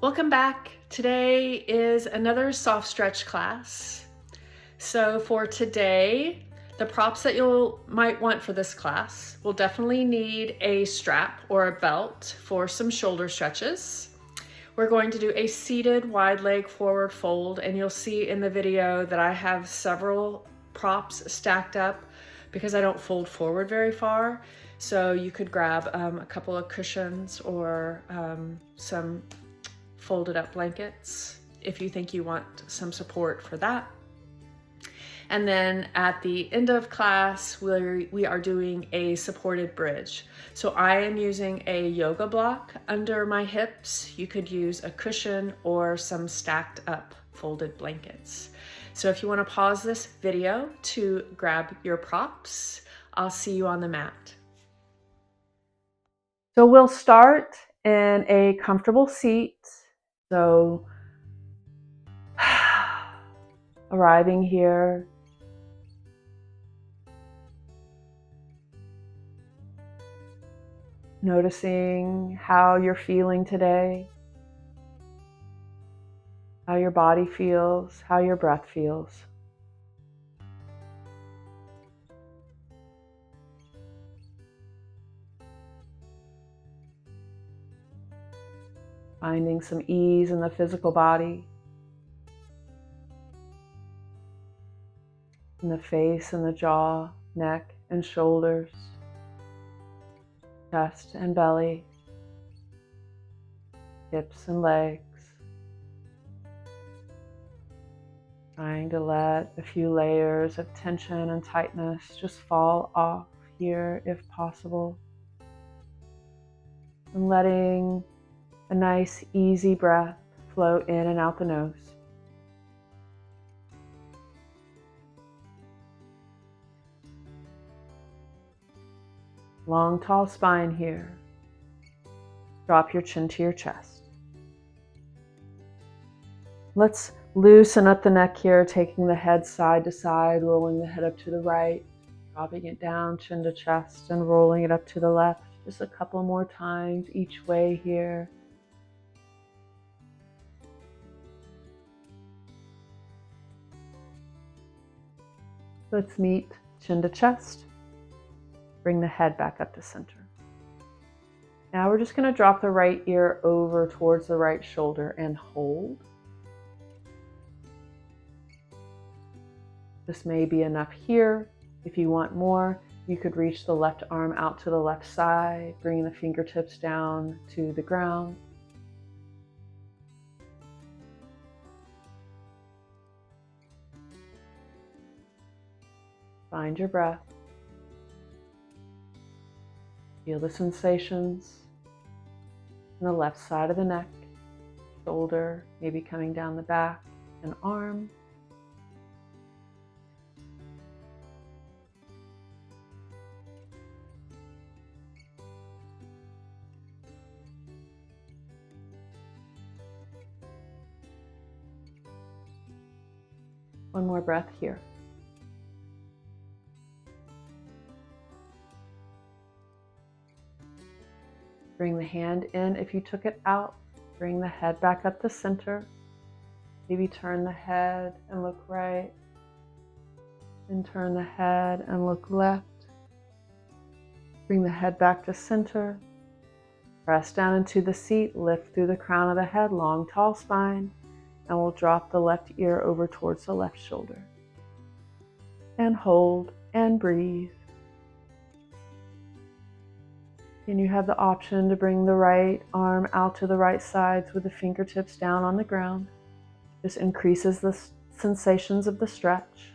Welcome back. Today is another soft stretch class. So for today, the props that you might want for this class will definitely need a strap or a belt for some shoulder stretches. We're going to do a seated wide leg forward fold, and you'll see in the video that I have several props stacked up because I don't fold forward very far. So you could grab a couple of cushions or some folded up blankets if you think you want some support for that. And then at the end of class, we are doing a supported bridge. So I am using a yoga block under my hips. You could use a cushion or some stacked up folded blankets. So if you want to pause this video to grab your props, I'll see you on the mat. So we'll start in a comfortable seat. So arriving here, noticing how you're feeling today, how your body feels, how your breath feels. Finding some ease in the physical body, in the face and the jaw, neck and shoulders, chest and belly, hips and legs. Trying to let a few layers of tension and tightness just fall off here if possible. And letting a nice easy breath flow in and out the nose. Long, tall spine here. Drop your chin to your chest. Let's loosen up the neck here, taking the head side to side, rolling the head up to the right, dropping it down, chin to chest, and rolling it up to the left. Just a couple more times each way here. Let's meet chin to chest. Bring the head back up to center. Now we're just going to drop the right ear over towards the right shoulder and hold. This may be enough here. If you want more, you could reach the left arm out to the left side, bringing the fingertips down to the ground. Find your breath. Feel the sensations on the left side of the neck, shoulder, maybe coming down the back, and arm. One more breath here. Bring the hand in. If you took it out, bring the head back up to center. Maybe turn the head and look right. And turn the head and look left. Bring the head back to center. Press down into the seat. Lift through the crown of the head, long, tall spine. And we'll drop the left ear over towards the left shoulder. And hold and breathe. And you have the option to bring the right arm out to the right sides with the fingertips down on the ground. This increases the sensations of the stretch.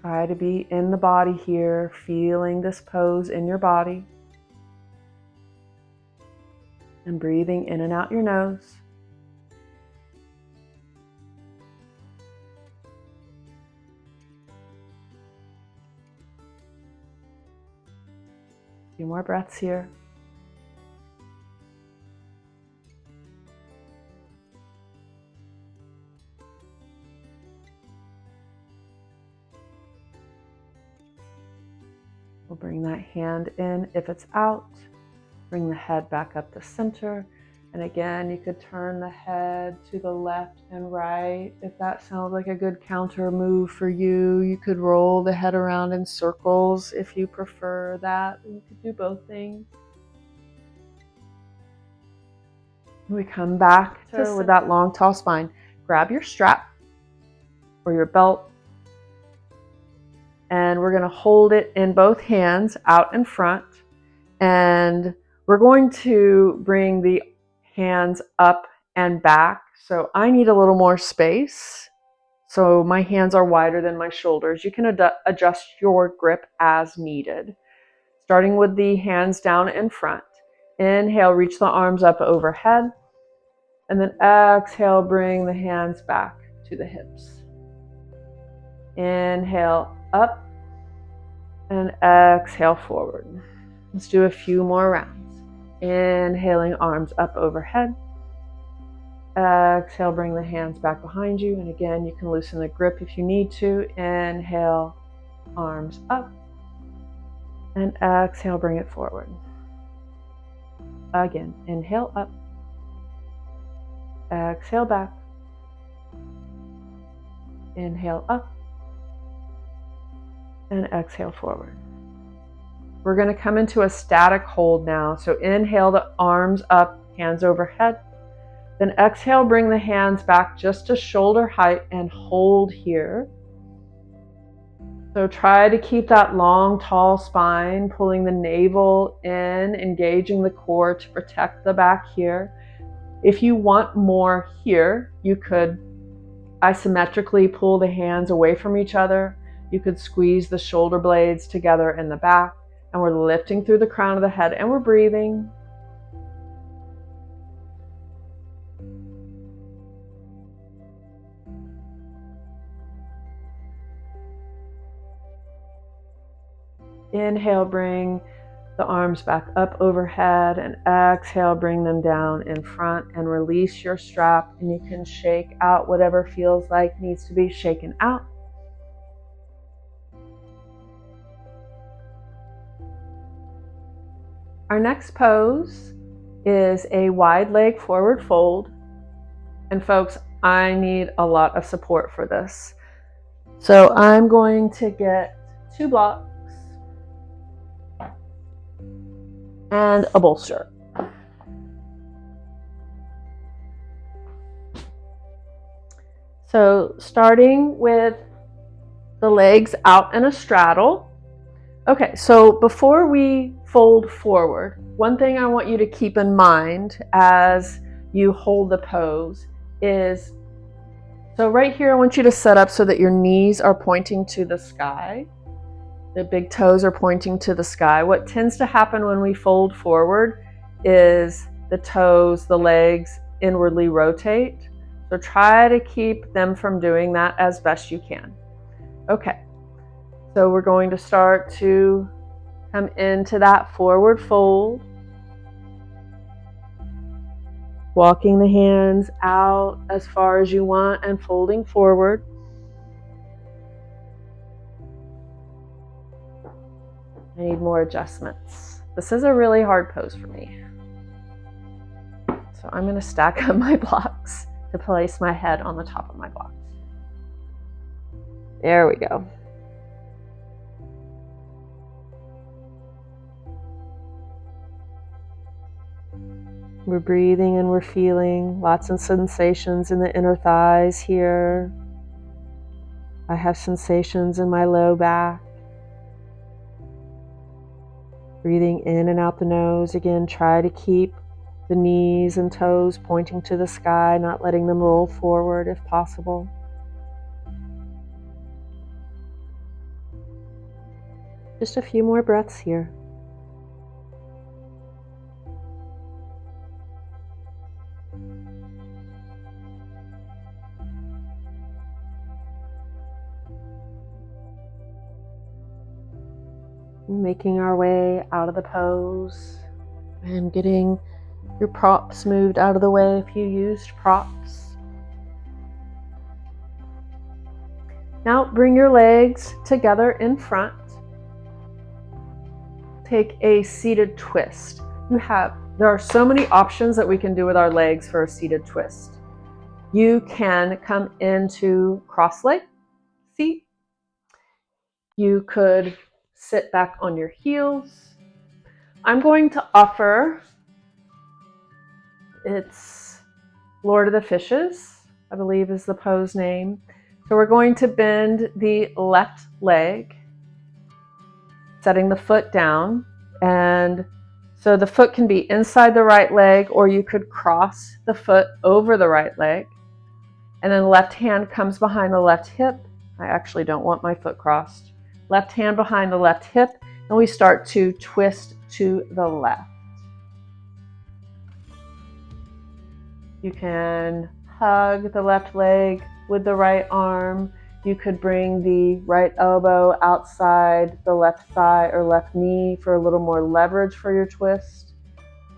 Try to be in the body here, feeling this pose in your body. And breathing in and out your nose. A few more breaths here. We'll bring that hand in if it's out. Bring the head back up to center. And again, you could turn the head to the left and right. If that sounds like a good counter move for you, you could roll the head around in circles if you prefer that. You could do both things. We come back with that long, tall spine. Grab your strap or your belt, and we're going to hold it in both hands out in front, and we're going to bring the hands up and back. So I need a little more space, so my hands are wider than my shoulders. You can adjust your grip as needed. Starting with the hands down in front. Inhale, reach the arms up overhead, and then exhale, bring the hands back to the hips. Inhale up and exhale forward. Let's do a few more rounds. Inhaling, arms up overhead. Exhale, bring the hands back behind you. And again, you can loosen the grip if you need to. Inhale, arms up. And exhale, bring it forward. Again, inhale up. Exhale back. Inhale up. And exhale forward. We're going to come into a static hold now. So inhale the arms up, hands overhead. Then exhale, bring the hands back just to shoulder height and hold here. So try to keep that long, tall spine, pulling the navel in, engaging the core to protect the back here. If you want more here, you could isometrically pull the hands away from each other. You could squeeze the shoulder blades together in the back. And we're lifting through the crown of the head and we're breathing. Inhale, bring the arms back up overhead, and exhale, bring them down in front and release your strap, and you can shake out whatever feels like needs to be shaken out. Our next pose is a wide leg forward fold. And folks, I need a lot of support for this. So I'm going to get 2 blocks and a bolster. So starting with the legs out in a straddle. Okay, so before we fold forward, one thing I want you to keep in mind as you hold the pose is, so right here I want you to set up so that your knees are pointing to the sky. The big toes are pointing to the sky. What tends to happen when we fold forward is the toes, the legs inwardly rotate. So try to keep them from doing that as best you can. Okay. So we're going to start to come into that forward fold. Walking the hands out as far as you want and folding forward. I need more adjustments. This is a really hard pose for me. So I'm going to stack up my blocks to place my head on the top of my blocks. There we go. We're breathing and we're feeling lots of sensations in the inner thighs here. I have sensations in my low back. Breathing in and out the nose. Again, try to keep the knees and toes pointing to the sky, not letting them roll forward if possible. Just a few more breaths here. Making our way out of the pose and getting your props moved out of the way if you used props. Now bring your legs together in front. Take a seated twist. There are so many options that we can do with our legs for a seated twist. You can come into cross-leg seat. You could sit back on your heels. I'm going to offer, it's Lord of the Fishes, I believe is the pose name. So we're going to bend the left leg, setting the foot down. And so the foot can be inside the right leg, or you could cross the foot over the right leg. And then left hand comes behind the left hip. I actually don't want my foot crossed. Left hand behind the left hip, and we start to twist to the left. You can hug the left leg with the right arm. You could bring the right elbow outside the left thigh or left knee for a little more leverage for your twist.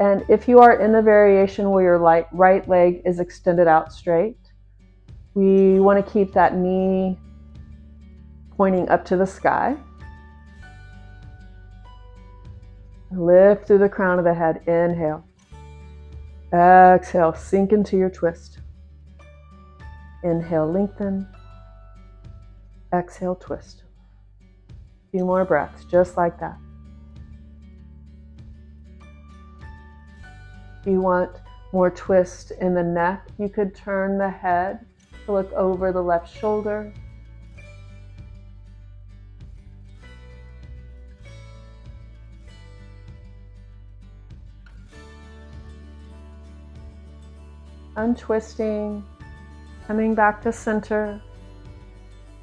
And if you are in the variation where your right leg is extended out straight, we want to keep that knee pointing up to the sky. Lift through the crown of the head. Inhale. Exhale, sink into your twist. Inhale, lengthen. Exhale, twist. A few more breaths, just like that. If you want more twist in the neck, you could turn the head to look over the left shoulder. Untwisting, coming back to center.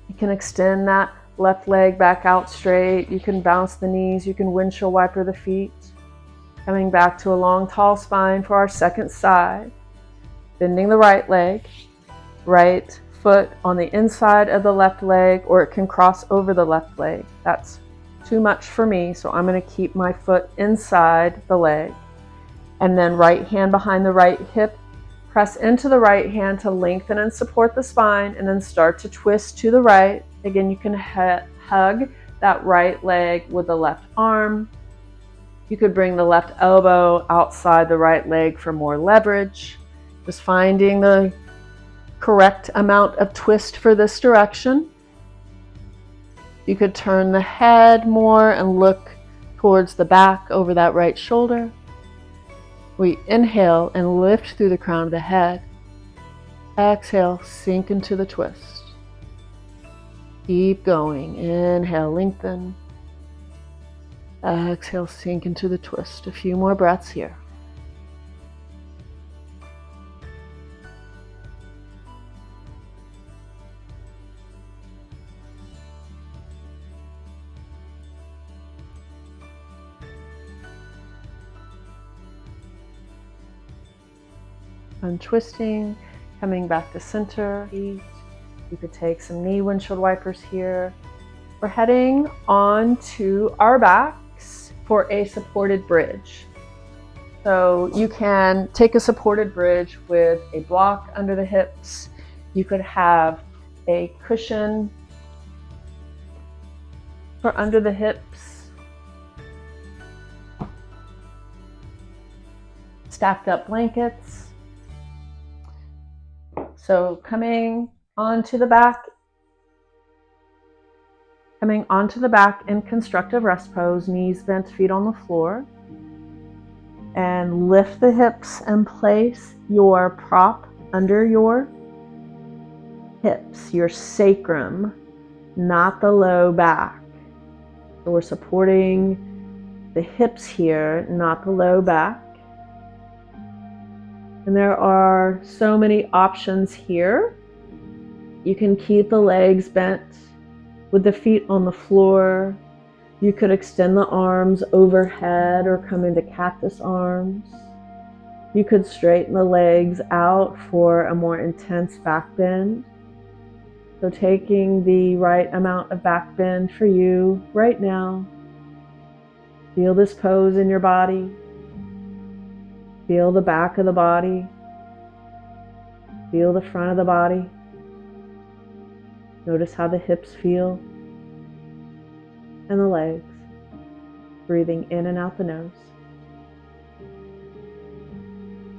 You can extend that left leg back out straight. You can bounce the knees. You can windshield wiper the feet. Coming back to a long, tall spine for our second side. Bending the right leg, right foot on the inside of the left leg, or it can cross over the left leg. That's too much for me, so I'm going to keep my foot inside the leg. And then right hand behind the right hip. Press into the right hand to lengthen and support the spine, and then start to twist to the right. Again, you can hug that right leg with the left arm. You could bring the left elbow outside the right leg for more leverage. Just finding the correct amount of twist for this direction. You could turn the head more and look towards the back over that right shoulder. We inhale and lift through the crown of the head. Exhale, sink into the twist. Keep going. Inhale, lengthen. Exhale, sink into the twist. A few more breaths here. Untwisting, coming back to center. You could take some knee windshield wipers here. We're heading on to our backs for a supported bridge. So you can take a supported bridge with a block under the hips. You could have a cushion for under the hips. Stacked up blankets. So coming onto the back in constructive rest pose, knees bent, feet on the floor. And lift the hips and place your prop under your hips, your sacrum, not the low back. So we're supporting the hips here, not the low back. And there are so many options here. You can keep the legs bent with the feet on the floor. You could extend the arms overhead or come into cactus arms. You could straighten the legs out for a more intense back bend. So taking the right amount of back bend for you right now. Feel this pose in your body. Feel the back of the body. Feel the front of the body. Notice how the hips feel and the legs. Breathing in and out the nose.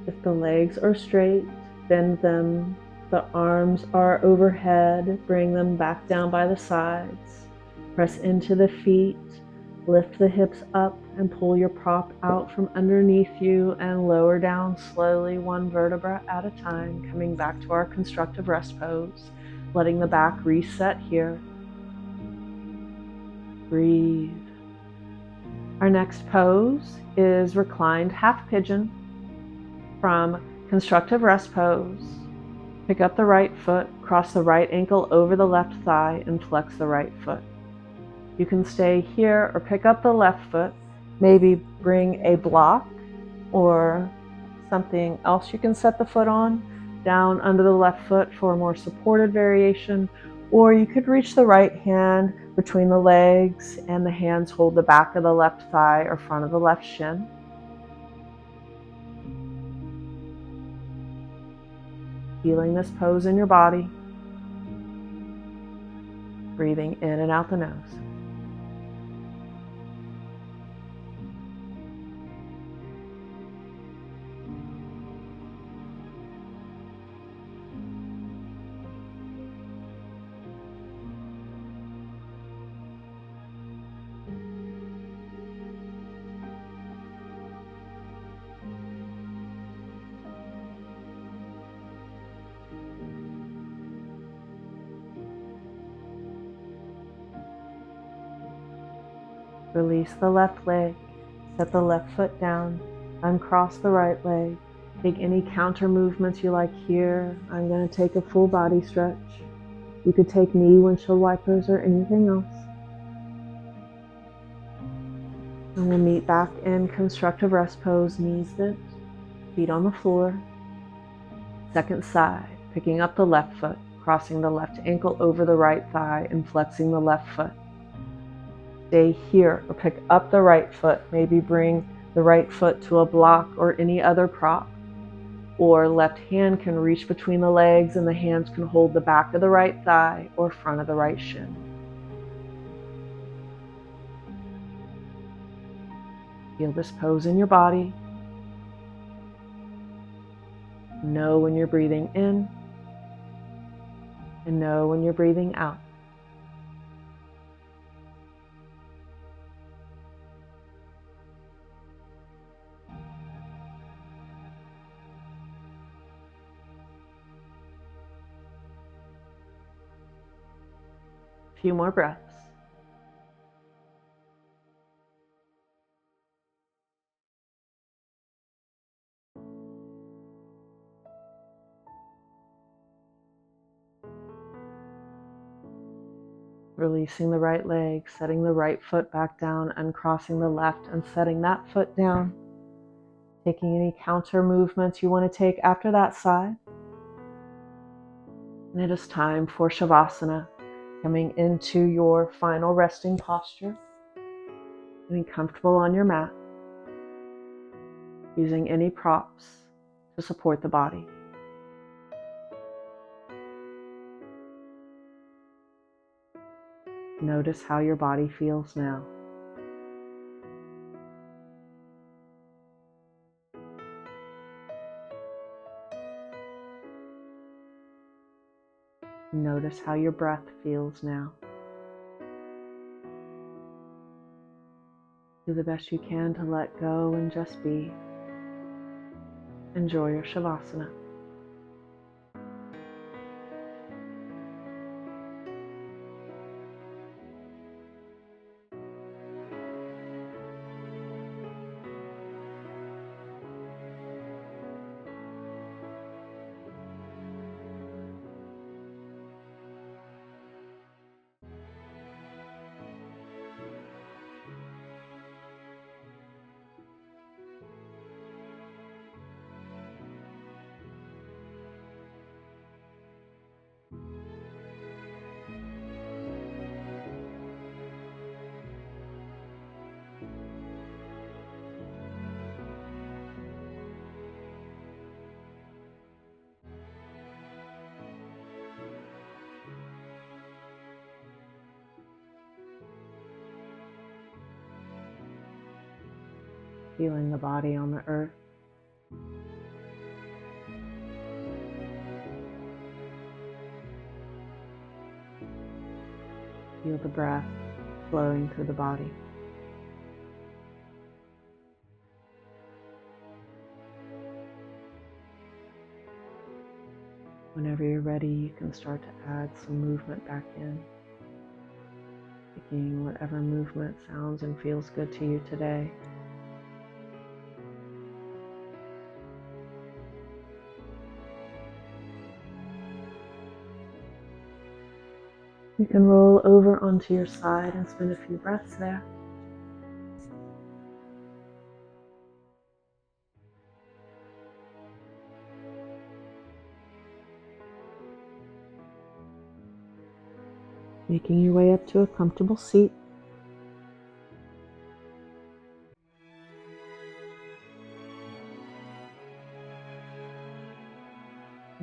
If the legs are straight, bend them. The arms are overhead, bring them back down by the sides. Press into the feet, lift the hips up and pull your prop out from underneath you and lower down slowly, one vertebra at a time, coming back to our constructive rest pose, letting the back reset here. Breathe. Our next pose is reclined half pigeon. From constructive rest pose, pick up the right foot, cross the right ankle over the left thigh, and flex the right foot. You can stay here or pick up the left foot, maybe bring a block or something else you can set the foot on down under the left foot for a more supported variation, or you could reach the right hand between the legs and the hands hold the back of the left thigh or front of the left shin. Feeling this pose in your body, breathing in and out the nose. Release the left leg, set the left foot down, uncross the right leg. Take any counter movements you like here. I'm going to take a full body stretch. You could take knee windshield wipers or anything else. And we'll meet back in constructive rest pose, knees bent, feet on the floor. Second side, picking up the left foot, crossing the left ankle over the right thigh and flexing the left foot. Stay here or pick up the right foot, maybe bring the right foot to a block or any other prop. Or left hand can reach between the legs and the hands can hold the back of the right thigh or front of the right shin. Feel this pose in your body. Know when you're breathing in and know when you're breathing out. A few more breaths. Releasing the right leg, setting the right foot back down, uncrossing the left and setting that foot down. Taking any counter movements you want to take after that side. And it is time for Shavasana, coming into your final resting posture. Getting comfortable on your mat. Using any props to support the body. Notice how your body feels now. Notice how your breath feels now. Do the best you can to let go and just be. Enjoy your Shavasana. Feeling the body on the earth. Feel the breath flowing through the body. Whenever you're ready, you can start to add some movement back in. Picking whatever movement sounds and feels good to you today. You can roll over onto your side and spend a few breaths there. Making your way up to a comfortable seat.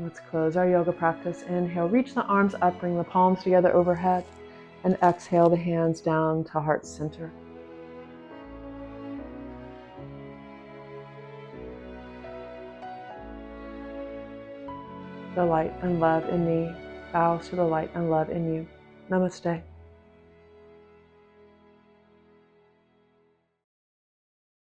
Let's close our yoga practice. Inhale, reach the arms up, bring the palms together overhead, and exhale the hands down to heart center. The light and love in me bows to the light and love in you. Namaste.